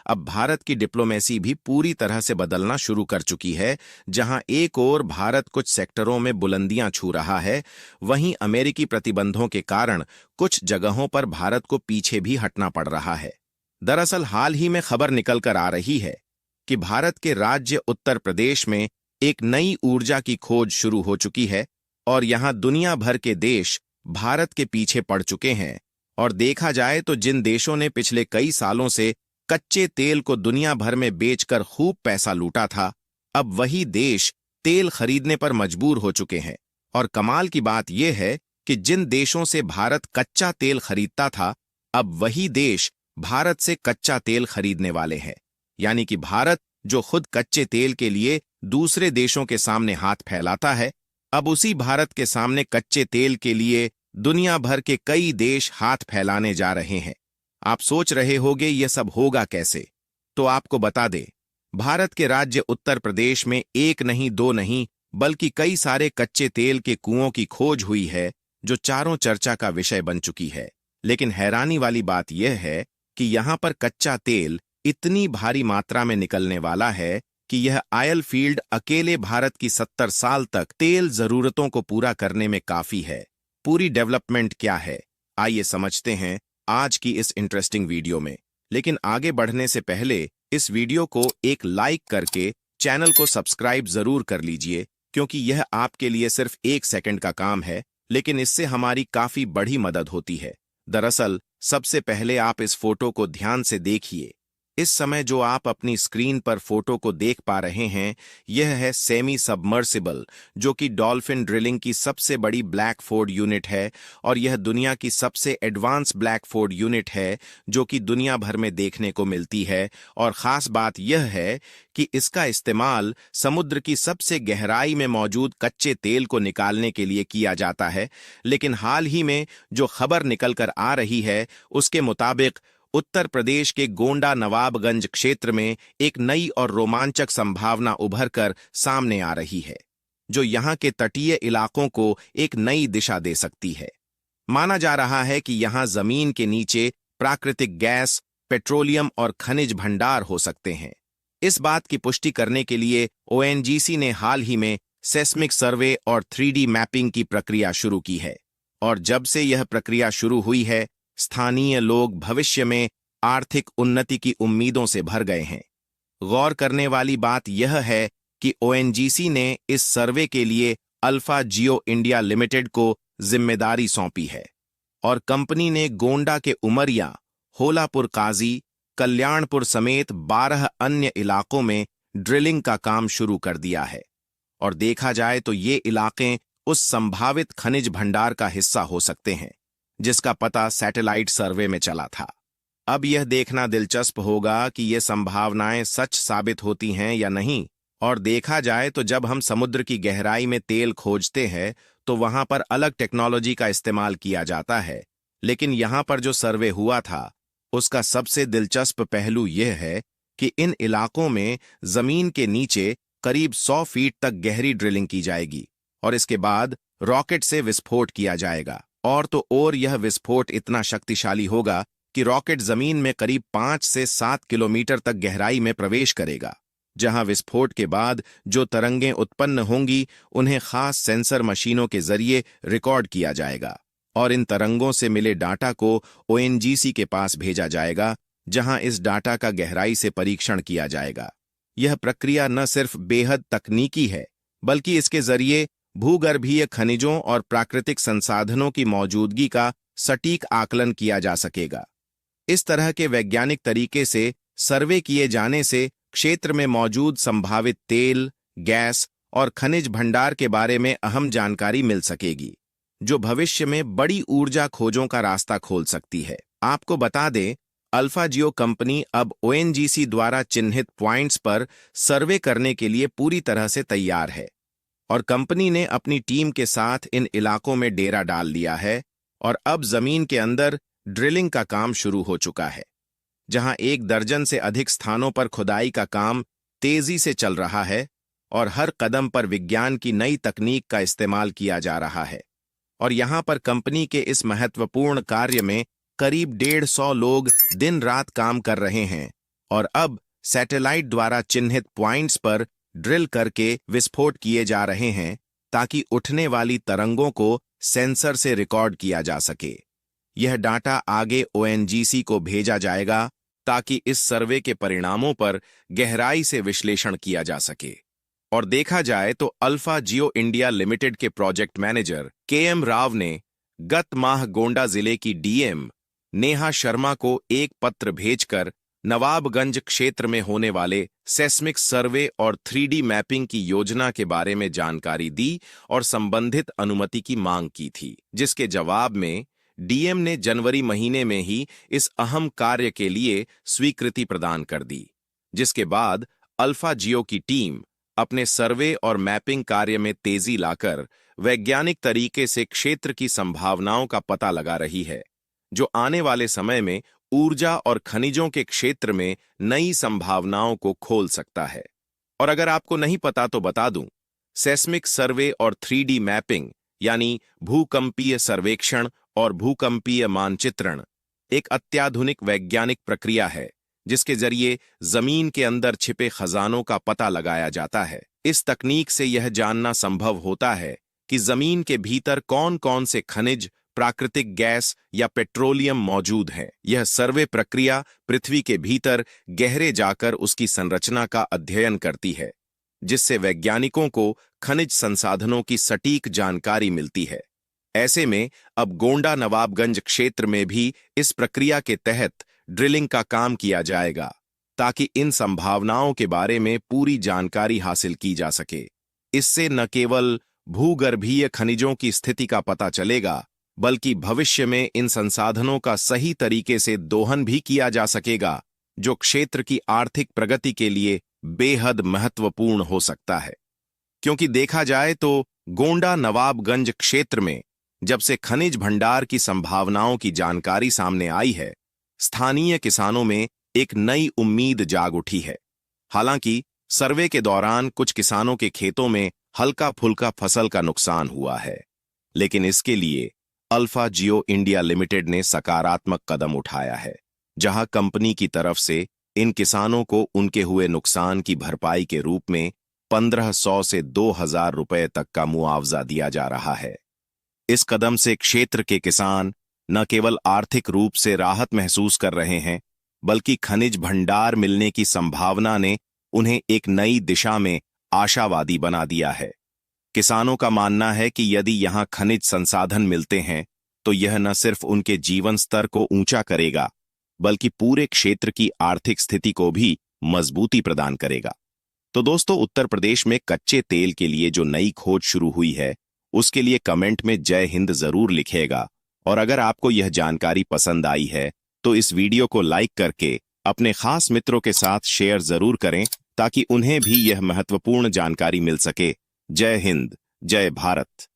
अब भारत की डिप्लोमेसी भी पूरी तरह से बदलना शुरू कर चुकी है। जहां एक ओर भारत कुछ सेक्टरों में बुलंदियां छू रहा है, वहीं अमेरिकी प्रतिबंधों के कारण कुछ जगहों पर भारत को पीछे भी हटना पड़ रहा है। दरअसल हाल ही में खबर निकल कर आ रही है कि भारत के राज्य उत्तर प्रदेश में एक नई ऊर्जा की खोज शुरू हो चुकी है और यहां दुनिया भर के देश भारत के पीछे पड़ चुके हैं। और देखा जाए तो जिन देशों ने पिछले कई सालों से कच्चे तेल को दुनिया भर में बेचकर खूब पैसा लूटा था, अब वही देश तेल खरीदने पर मजबूर हो चुके हैं। और कमाल की बात यह है कि जिन देशों से भारत कच्चा तेल खरीदता था, अब वही देश भारत से कच्चा तेल खरीदने वाले हैं। यानी कि भारत जो खुद कच्चे तेल के लिए दूसरे देशों के सामने हाथ फैलाता है, अब उसी भारत के सामने कच्चे तेल के लिए दुनिया भर के कई देश हाथ फैलाने जा रहे हैं। आप सोच रहे होंगे यह सब होगा कैसे? तो आपको बता दें, भारत के राज्य उत्तर प्रदेश में एक नहीं दो नहीं बल्कि कई सारे कच्चे तेल के कुओं की खोज हुई है, जो चारों चर्चा का विषय बन चुकी है। लेकिन हैरानी वाली बात यह है कि यहां पर कच्चा तेल इतनी भारी मात्रा में निकलने वाला है कि यह ऑयल फील्ड अकेले भारत की 70 साल तक तेल जरूरतों को पूरा करने में काफी है। पूरी डेवलपमेंट क्या है, आइए समझते हैं आज की इस इंटरेस्टिंग वीडियो में। लेकिन आगे बढ़ने से पहले इस वीडियो को एक लाइक करके चैनल को सब्सक्राइब जरूर कर लीजिए, क्योंकि यह आपके लिए सिर्फ 1 सेकंड का काम है, लेकिन इससे हमारी काफी बड़ी मदद होती है। दरअसल सबसे पहले आप इस फोटो को ध्यान से देखिए। इस समय जो आप अपनी स्क्रीन पर फोटो को देख पा रहे हैं, यह है सेमी सबमर्सिबल, जो कि डॉल्फिन ड्रिलिंग की सबसे बड़ी ब्लैकफोर्ड यूनिट है। और यह दुनिया की सबसे एडवांस ब्लैकफोर्ड यूनिट है जो कि दुनिया भर में देखने को मिलती है। और खास बात यह है कि इसका इस्तेमाल समुद्र की सबसे गहराई में मौजूद कच्चे तेल को निकालने के लिए किया जाता है। लेकिन हाल ही में जो खबर निकल कर आ रही है, उसके मुताबिक उत्तर प्रदेश के गोंडा नवाबगंज क्षेत्र में एक नई और रोमांचक संभावना उभर कर सामने आ रही है, जो यहां के तटीय इलाकों को एक नई दिशा दे सकती है। माना जा रहा है कि यहां जमीन के नीचे प्राकृतिक गैस, पेट्रोलियम और खनिज भंडार हो सकते हैं। इस बात की पुष्टि करने के लिए ओएनजीसी ने हाल ही में सेस्मिक सर्वे और 3D मैपिंग की प्रक्रिया शुरू की है। और जब से यह प्रक्रिया शुरू हुई है, स्थानीय लोग भविष्य में आर्थिक उन्नति की उम्मीदों से भर गए हैं। गौर करने वाली बात यह है कि ओएनजीसी ने इस सर्वे के लिए अल्फा जियो इंडिया लिमिटेड को जिम्मेदारी सौंपी है। और कंपनी ने गोंडा के उमरिया, होलापुर काजी, कल्याणपुर समेत 12 अन्य इलाकों में ड्रिलिंग का काम शुरू कर दिया है। और देखा जाए तो ये इलाके उस संभावित खनिज भंडार का हिस्सा हो सकते हैं, जिसका पता सैटेलाइट सर्वे में चला था। अब यह देखना दिलचस्प होगा कि ये संभावनाएं सच साबित होती हैं या नहीं। और देखा जाए तो जब हम समुद्र की गहराई में तेल खोजते हैं, तो वहां पर अलग टेक्नोलॉजी का इस्तेमाल किया जाता है। लेकिन यहां पर जो सर्वे हुआ था, उसका सबसे दिलचस्प पहलू यह है कि इन इलाकों में जमीन के नीचे करीब 100 फीट तक गहरी ड्रिलिंग की जाएगी और इसके बाद रॉकेट से विस्फोट किया जाएगा। और यह विस्फोट इतना शक्तिशाली होगा कि रॉकेट जमीन में करीब 5 से 7 किलोमीटर तक गहराई में प्रवेश करेगा, जहां विस्फोट के बाद जो तरंगें उत्पन्न होंगी, उन्हें खास सेंसर मशीनों के जरिए रिकॉर्ड किया जाएगा। और इन तरंगों से मिले डाटा को ओएनजीसी के पास भेजा जाएगा, जहां इस डाटा का गहराई से परीक्षण किया जाएगा। यह प्रक्रिया न सिर्फ बेहद तकनीकी है, बल्कि इसके जरिए भूगर्भीय खनिजों और प्राकृतिक संसाधनों की मौजूदगी का सटीक आकलन किया जा सकेगा। इस तरह के वैज्ञानिक तरीके से सर्वे किए जाने से क्षेत्र में मौजूद संभावित तेल, गैस और खनिज भंडार के बारे में अहम जानकारी मिल सकेगी, जो भविष्य में बड़ी ऊर्जा खोजों का रास्ता खोल सकती है। आपको बता दें, अल्फा जियो कंपनी अब ओएनजीसी द्वारा चिन्हित पॉइंट्स पर सर्वे करने के लिए पूरी तरह से तैयार है। और कंपनी ने अपनी टीम के साथ इन इलाकों में डेरा डाल लिया है और अब जमीन के अंदर ड्रिलिंग का काम शुरू हो चुका है, जहां 1 दर्जन से अधिक स्थानों पर खुदाई का काम तेजी से चल रहा है और हर कदम पर विज्ञान की नई तकनीक का इस्तेमाल किया जा रहा है। और यहां पर कंपनी के इस महत्वपूर्ण कार्य में करीब 150 लोग दिन रात काम कर रहे हैं और अब सैटेलाइट द्वारा चिन्हित पॉइंट्स पर ड्रिल करके विस्फोट किए जा रहे हैं ताकि उठने वाली तरंगों को सेंसर से रिकॉर्ड किया जा सके। यह डाटा आगे ओएनजीसी को भेजा जाएगा ताकि इस सर्वे के परिणामों पर गहराई से विश्लेषण किया जा सके। और देखा जाए तो अल्फा जियो इंडिया लिमिटेड के प्रोजेक्ट मैनेजर केएम राव ने गत माह गोंडा जिले की डीएम नेहा शर्मा को एक पत्र भेजकर नवाबगंज क्षेत्र में होने वाले सेस्मिक सर्वे और 3D मैपिंग की योजना के बारे में जानकारी दी और संबंधित अनुमति की मांग की थी, जिसके जवाब में डीएम ने जनवरी महीने में ही इस अहम कार्य के लिए स्वीकृति प्रदान कर दी, जिसके बाद अल्फा जियो की टीम अपने सर्वे और मैपिंग कार्य में तेजी लाकर वैज्ञानिक तरीके से क्षेत्र की संभावनाओं का पता लगा रही है, जो आने वाले समय में ऊर्जा और खनिजों के क्षेत्र में नई संभावनाओं को खोल सकता है। और अगर आपको नहीं पता तो बता दूं, सेस्मिक सर्वे और 3D मैपिंग यानी भूकंपीय सर्वेक्षण और भूकंपीय मानचित्रण एक अत्याधुनिक वैज्ञानिक प्रक्रिया है जिसके जरिए जमीन के अंदर छिपे खजानों का पता लगाया जाता है। इस तकनीक से यह जानना संभव होता है कि जमीन के भीतर कौन कौन से खनिज, प्राकृतिक गैस या पेट्रोलियम मौजूद है। यह सर्वे प्रक्रिया पृथ्वी के भीतर गहरे जाकर उसकी संरचना का अध्ययन करती है, जिससे वैज्ञानिकों को खनिज संसाधनों की सटीक जानकारी मिलती है। ऐसे में अब गोंडा नवाबगंज क्षेत्र में भी इस प्रक्रिया के तहत ड्रिलिंग का काम किया जाएगा ताकि इन संभावनाओं के बारे में पूरी जानकारी हासिल की जा सके। इससे न केवल भूगर्भीय खनिजों की स्थिति का पता चलेगा, बल्कि भविष्य में इन संसाधनों का सही तरीके से दोहन भी किया जा सकेगा, जो क्षेत्र की आर्थिक प्रगति के लिए बेहद महत्वपूर्ण हो सकता है। क्योंकि देखा जाए तो गोंडा नवाबगंज क्षेत्र में जब से खनिज भंडार की संभावनाओं की जानकारी सामने आई है, स्थानीय किसानों में एक नई उम्मीद जाग उठी है। हालांकि सर्वे के दौरान कुछ किसानों के खेतों में हल्का फुल्का फसल का नुकसान हुआ है, लेकिन इसके लिए अल्फा जियो इंडिया लिमिटेड ने सकारात्मक कदम उठाया है, जहां कंपनी की तरफ से इन किसानों को उनके हुए नुकसान की भरपाई के रूप में 1500 से 2000 रुपए तक का मुआवजा दिया जा रहा है। इस कदम से क्षेत्र के किसान न केवल आर्थिक रूप से राहत महसूस कर रहे हैं, बल्कि खनिज भंडार मिलने की संभावना ने उन्हें एक नई दिशा में आशावादी बना दिया है। किसानों का मानना है कि यदि यहां खनिज संसाधन मिलते हैं तो यह न सिर्फ उनके जीवन स्तर को ऊंचा करेगा, बल्कि पूरे क्षेत्र की आर्थिक स्थिति को भी मजबूती प्रदान करेगा। तो दोस्तों, उत्तर प्रदेश में कच्चे तेल के लिए जो नई खोज शुरू हुई है, उसके लिए कमेंट में जय हिंद जरूर लिखिएगा। और अगर आपको यह जानकारी पसंद आई है तो इस वीडियो को लाइक करके अपने खास मित्रों के साथ शेयर जरूर करें ताकि उन्हें भी यह महत्वपूर्ण जानकारी मिल सके। जय हिंद, जय भारत।